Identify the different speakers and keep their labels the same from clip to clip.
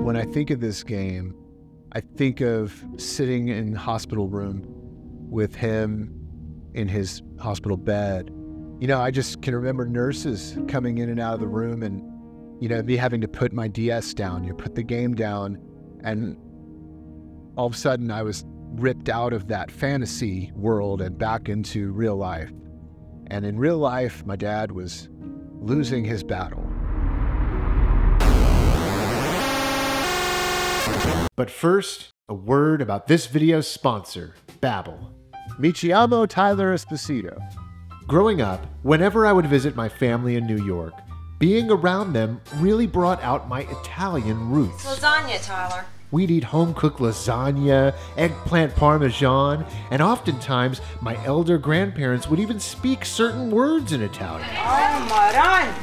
Speaker 1: When I think of this game, I think of sitting in the hospital room with him in his hospital bed. You know, I just can remember nurses coming in and out of the room and, you know, me having to put my DS down, you put the game down, and all of a sudden I was ripped out of that fantasy world and back into real life. And in real life, my dad was losing his battle.
Speaker 2: But first, a word about this video's sponsor, Babbel.
Speaker 1: Mi chiamo Tyler Esposito.
Speaker 2: Growing up, whenever I would visit my family in New York, being around them really brought out my Italian roots.
Speaker 3: Lasagna, Tyler.
Speaker 2: We'd eat home-cooked lasagna, eggplant parmesan, and oftentimes my elder grandparents would even speak certain words in Italian.
Speaker 3: Oh, Maran.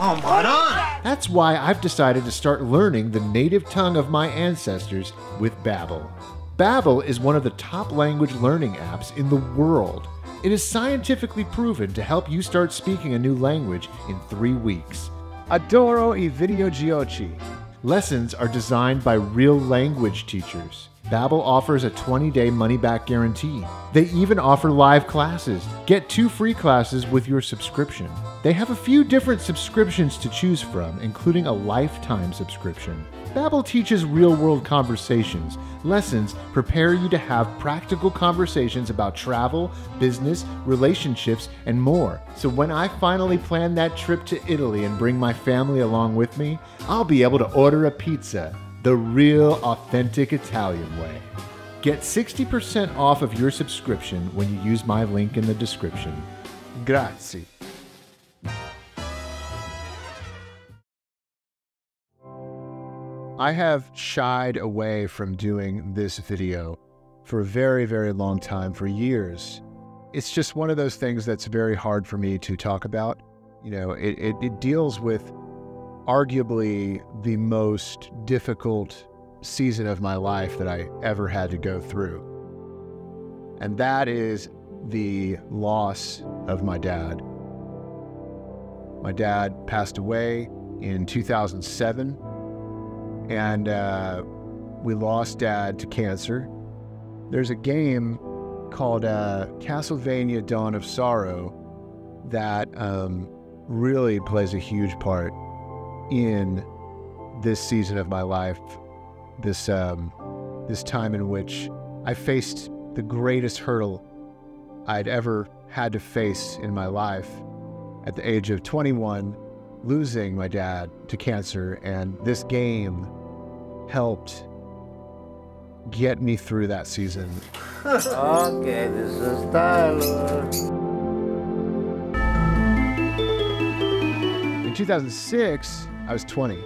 Speaker 4: Oh, Maran!
Speaker 2: That's why I've decided to start learning the native tongue of my ancestors with Babbel. Babbel is one of the top language learning apps in the world. It is scientifically proven to help you start speaking a new language in 3 weeks.
Speaker 1: Adoro I videogiochi.
Speaker 2: Lessons are designed by real language teachers. Babbel offers a 20-day money-back guarantee. They even offer live classes. Get 2 free classes with your subscription. They have a few different subscriptions to choose from, including a lifetime subscription. Babbel teaches real-world conversations. Lessons prepare you to have practical conversations about travel, business, relationships, and more. So when I finally plan that trip to Italy and bring my family along with me, I'll be able to order a pizza the real, authentic Italian way. Get 60% off of your subscription when you use my link in the description.
Speaker 1: Grazie. I have shied away from doing this video for a very, very long time, for years. It's just one of those things that's very hard for me to talk about. You know, it deals with arguably the most difficult season of my life that I ever had to go through. And that is the loss of my dad. My dad passed away in 2007, and we lost Dad to cancer. There's a game called Castlevania Dawn of Sorrow that really plays a huge part in this season of my life, this time in which I faced the greatest hurdle I'd ever had to face in my life at the age of 21, losing my dad to cancer, and this game helped get me through that season.
Speaker 4: Okay, this is Tyler.
Speaker 1: In 2006, I was 20,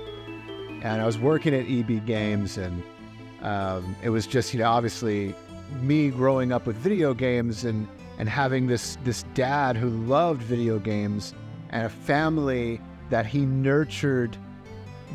Speaker 1: and I was working at EB Games, and it was just, you know, obviously me growing up with video games and having this dad who loved video games and a family that he nurtured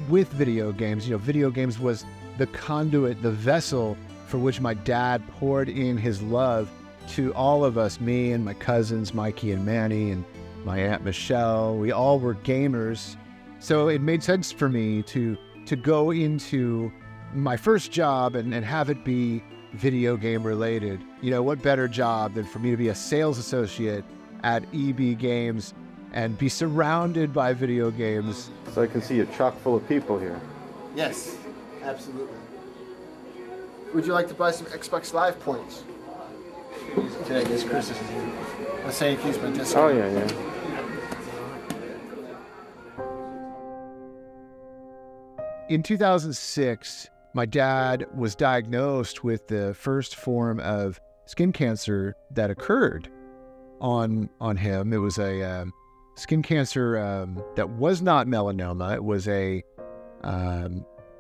Speaker 1: with video games. You know, video games was the conduit, the vessel for which my dad poured in his love to all of us, me and my cousins, Mikey and Manny, and my Aunt Michelle. We all were gamers. So it made sense for me to go into my first job and have it be video game related. You know, what better job than for me to be a sales associate at EB Games and be surrounded by video games.
Speaker 5: So I can see you're chock full of people here.
Speaker 6: Yes, absolutely. Would you like to buy some Xbox Live points? Today, this Chris is here. Let's say if you use my discount.
Speaker 5: Oh, yeah.
Speaker 1: In 2006, my dad was diagnosed with the first form of skin cancer that occurred on him. It was a skin cancer that was not melanoma. It was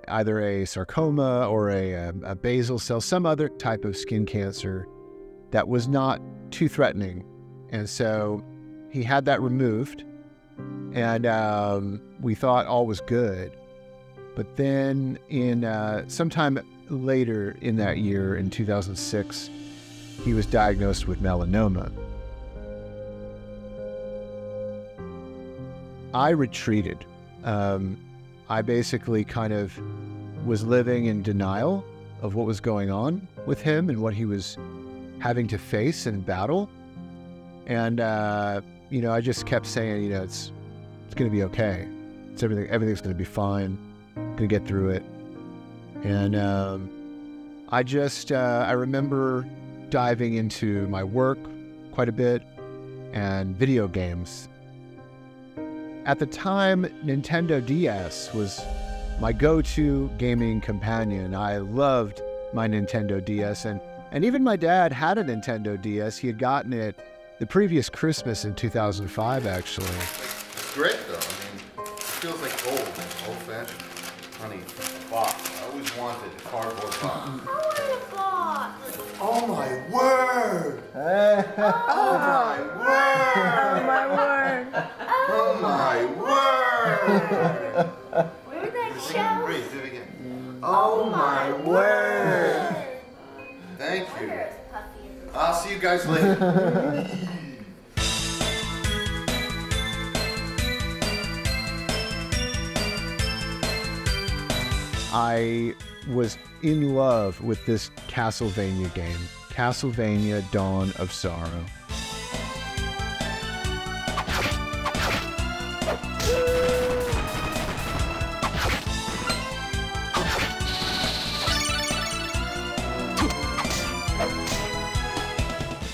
Speaker 1: either a sarcoma or a basal cell, some other type of skin cancer that was not too threatening. And so he had that removed, and we thought all was good. But then in sometime later in that year, in 2006, he was diagnosed with melanoma. I retreated. I basically kind of was living in denial of what was going on with him and what he was having to face and battle. And, you know, I just kept saying, you know, it's going to be okay. Everything's going to be fine. Going to get through it. And I remember diving into my work quite a bit and video games. At the time, Nintendo DS was my go-to gaming companion. I loved my Nintendo DS, and even my dad had a Nintendo DS. He had gotten it the previous Christmas in 2005, actually.
Speaker 5: It's great, though. I mean, it feels like old-fashioned. Honey, box. I always wanted a cardboard box.
Speaker 6: Oh my word!
Speaker 5: Oh my word! Oh my word!
Speaker 7: Where did that show?
Speaker 5: Breathe, do it again.
Speaker 6: Oh my word!
Speaker 5: Thank you. I'll see you guys later.
Speaker 1: I was in love with this Castlevania game, Castlevania Dawn of Sorrow.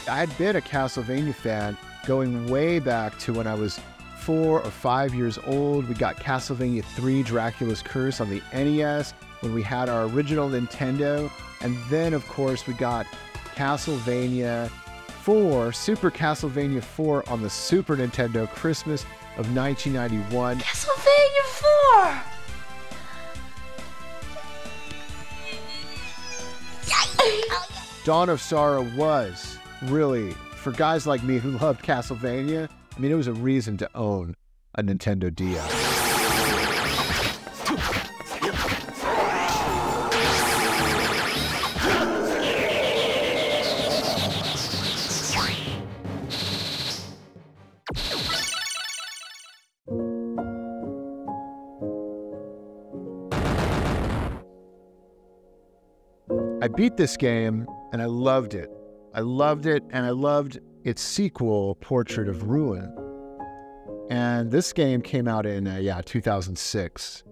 Speaker 1: I had been a Castlevania fan going way back to when I was 4 or 5 years old. We got Castlevania 3 Dracula's Curse on the NES when we had our original Nintendo. And then, of course, we got Castlevania 4, Super Castlevania 4 on the Super Nintendo, Christmas of 1991.
Speaker 7: Castlevania 4!
Speaker 1: Dawn of Sorrow was really, for guys like me who loved Castlevania, I mean, it was a reason to own a Nintendo DS. I beat this game and I loved it. I loved it, and I loved its sequel, Portrait of Ruin. And this game came out in 2006.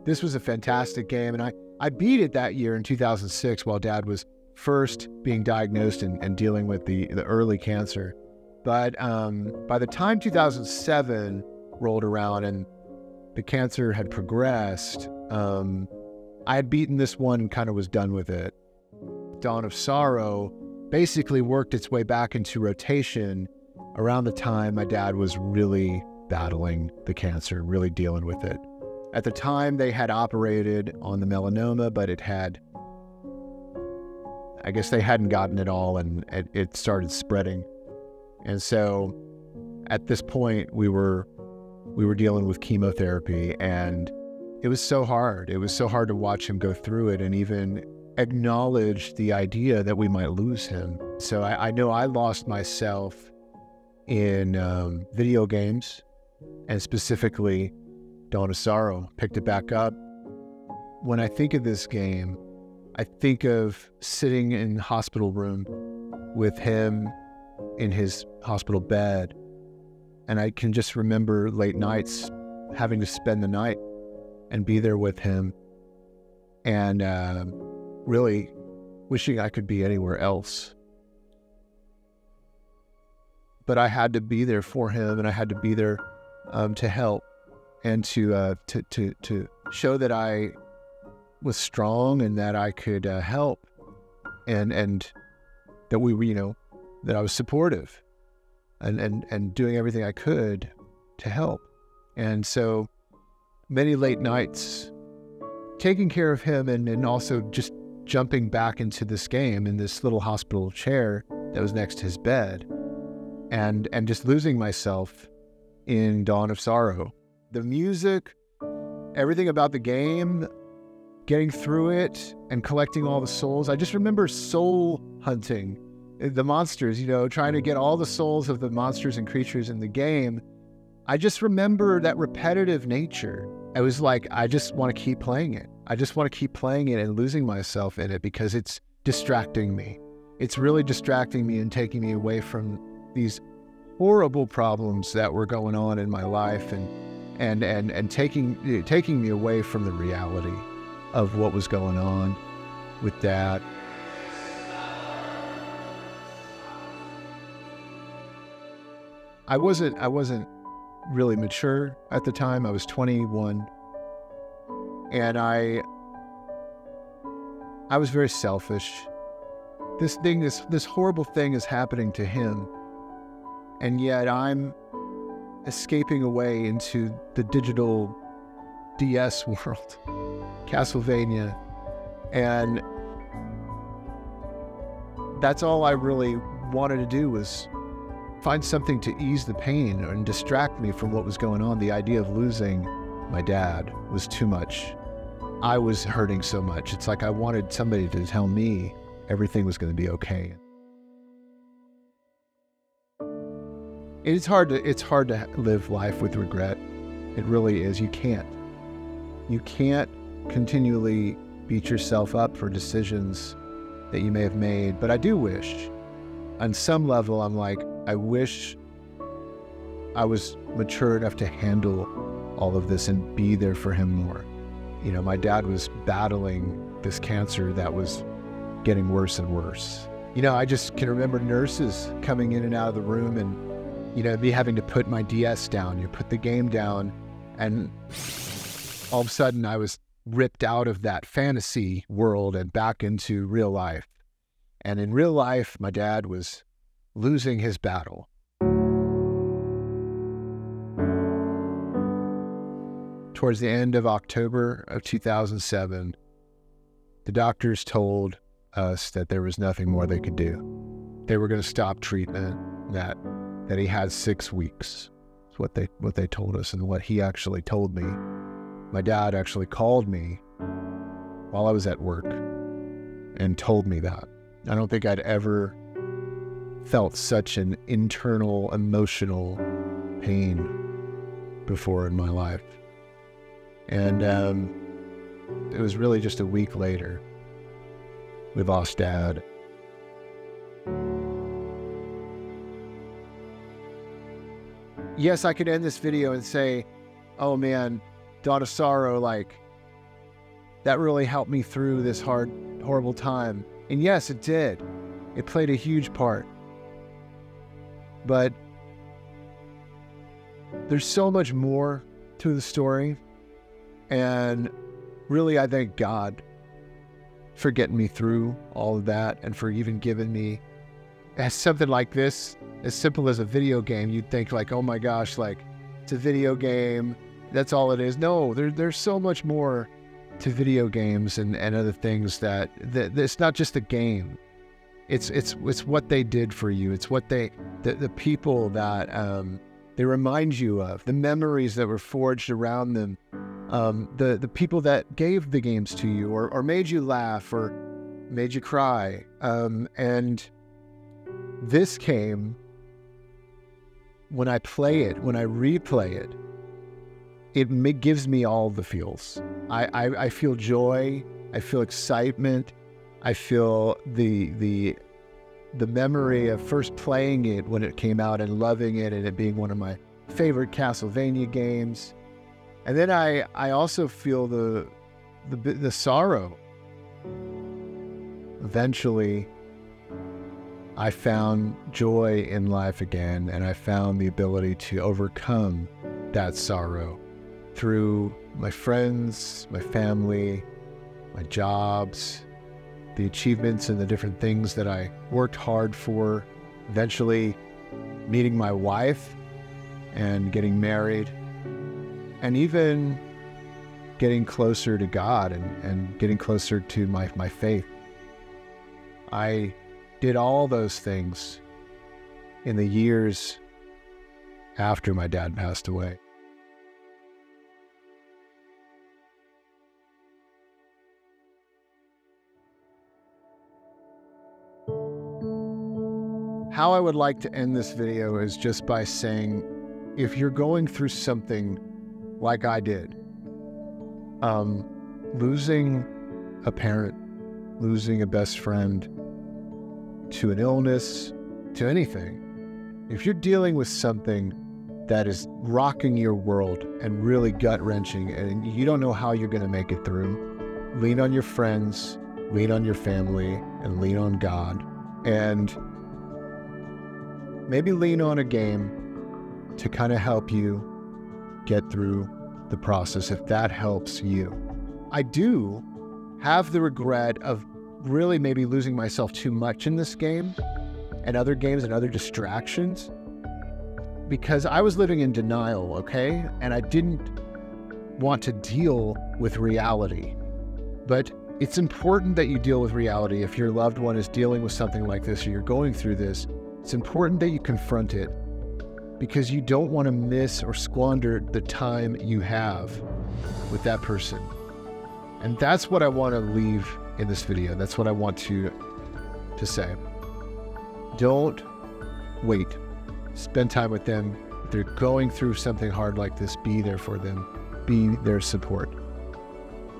Speaker 1: This was a fantastic game, and I beat it that year in 2006 while Dad was first being diagnosed and dealing with the early cancer. But by the time 2007 rolled around and the cancer had progressed, I had beaten this one and kind of was done with it. Dawn of Sorrow basically worked its way back into rotation around the time my dad was really battling the cancer, really dealing with it. At the time, they had operated on the melanoma, but I guess they hadn't gotten it all, and it started spreading. And so at this point, we were dealing with chemotherapy, and it was so hard. It was so hard to watch him go through it and even acknowledge the idea that we might lose him. So I know I lost myself in video games, and specifically Dawn of Sorrow. Picked it back up. When I think of this game, I think of sitting in the hospital room with him in his hospital bed, and I can just remember late nights having to spend the night and be there with him, and really wishing I could be anywhere else. But I had to be there for him, and I had to be there to help and to show that I was strong and that I could help, and that we were, that I was supportive and doing everything I could to help. And so many late nights taking care of him, and also just jumping back into this game in this little hospital chair that was next to his bed, and just losing myself in Dawn of Sorrow. The music, everything about the game, getting through it and collecting all the souls. I just remember soul hunting the monsters, trying to get all the souls of the monsters and creatures in the game, I just remember that repetitive nature. I was like, I just want to keep playing it. I just want to keep playing it and losing myself in it because it's distracting me. It's really distracting me and taking me away from these horrible problems that were going on in my life and taking me away from the reality of what was going on with Dad. I wasn't really mature at the time. I was 21, and I was very selfish. This horrible thing is happening to him, and yet I'm escaping away into the digital DS world, Castlevania, and that's all I really wanted to do was find something to ease the pain and distract me from what was going on. The idea of losing my dad was too much. I was hurting so much. It's like I wanted somebody to tell me everything was going to be okay. It's hard to live life with regret. It really is. You can't continually beat yourself up for decisions that you may have made. But I do wish, on some level, I'm like, I wish I was mature enough to handle all of this and be there for him more. You know, my dad was battling this cancer that was getting worse and worse. You know, I just can remember nurses coming in and out of the room and, you know, me having to put my DS down, you put the game down, and all of a sudden I was ripped out of that fantasy world and back into real life. And in real life, my dad was losing his battle. Towards the end of October of 2007, the doctors told us that there was nothing more they could do. They were going to stop treatment, that he had 6 weeks. That's what they told us, and what he actually told me. My dad actually called me while I was at work and told me that. I don't think I'd ever felt such an internal emotional pain before in my life. And it was really just a week later, we lost Dad. Yes, I could end this video and say, oh man, Dawn of Sorrow, like, that really helped me through this horrible time. And yes, it did. It played a huge part. But there's so much more to the story. And really, I thank God for getting me through all of that and for even giving me something like this, as simple as a video game. You'd think like, oh my gosh, like it's a video game, that's all it is. No, there's so much more to video games and other things that it's not just a game. It's what they did for you. It's what the people that they remind you of, the memories that were forged around them, the people that gave the games to you or made you laugh or made you cry. And this came when I play it, when I replay it, it gives me all the feels. I feel joy, I feel excitement, I feel the memory of first playing it when it came out and loving it and it being one of my favorite Castlevania games. And then I also feel the sorrow. Eventually, I found joy in life again, and I found the ability to overcome that sorrow through my friends, my family, my jobs, the achievements and the different things that I worked hard for, eventually meeting my wife and getting married, and even getting closer to God and getting closer to my faith. I did all those things in the years after my dad passed away. How I would like to end this video is just by saying if you're going through something like I did, losing a parent, losing a best friend to an illness, to anything, if you're dealing with something that is rocking your world and really gut-wrenching and you don't know how you're going to make it through, lean on your friends, lean on your family, and lean on God. And maybe lean on a game to kind of help you get through the process if that helps you. I do have the regret of really maybe losing myself too much in this game and other games and other distractions because I was living in denial, okay? And I didn't want to deal with reality. But it's important that you deal with reality. If your loved one is dealing with something like this or you're going through this, it's important that you confront it because you don't want to miss or squander the time you have with that person. And that's what I want to leave in this video. That's what I want to say. Don't wait. Spend time with them. If they're going through something hard like this, be there for them. Be their support.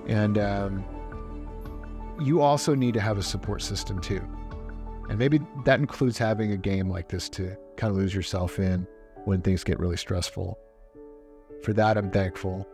Speaker 1: And you also need to have a support system too. And maybe that includes having a game like this to kind of lose yourself in when things get really stressful. For that, I'm thankful.